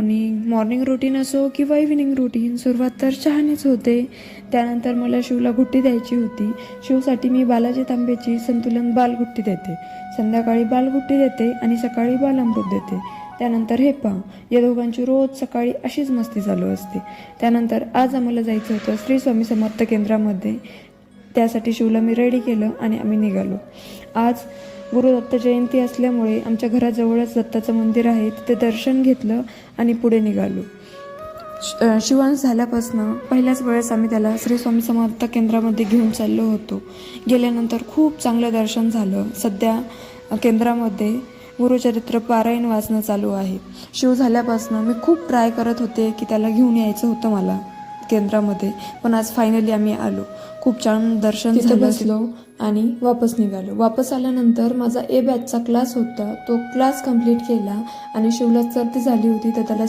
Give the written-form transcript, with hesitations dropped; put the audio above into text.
Morning routine असो किंवा evening routine, सुरुवात तर चहानेच होते. त्यानंतर मला शिवला गुट्टी द्यायची होती. शिवसाठी मी बालाजी तांबेची संतुलन बालगुट्टी देते. संध्याकाळी बालगुट्टी देते आणि सकाळी बालामृत देते. त्यानंतर हे पहा, या दोघांची रोज सकाळी अशीच मस्ती चालू असते. त्यानंतर आज आम्हाला जायचं होतं श्री स्वामी समर्थ केंद्रामध्ये. त्यासाठी शिवला मी रेडी केलं आणि आम्ही निघालो. आज गुरुदत्त जयंती असल्यामुळे आमच्या घराजवळच दत्ताचं मंदिर आहे, तिथे दर्शन घेतलं आणि पुढे निघालो. शिवांश झाल्यापासनं पहिल्याच वेळेस आम्ही त्याला श्री स्वामी समर्थ केंद्रामध्ये घेऊन चाललो होतो. गेल्यानंतर खूप चांगलं दर्शन झालं. सध्या केंद्रामध्ये गुरुचरित्र पारायण वाचणं चालू आहे. शिव झाल्यापासनं मी खूप ट्राय करत होते की त्याला घेऊन यायचं होतं मला केंद्रामध्ये, पण आज फायनली आम्ही आलो. खूप छान दर्शन झालं. बसलो आणि वापस निघालो. वापस आल्यानंतर माझा ए बॅचचा क्लास होता, तो क्लास कंप्लीट केला आणि शिवला सर्दी झाली होती तर त्याला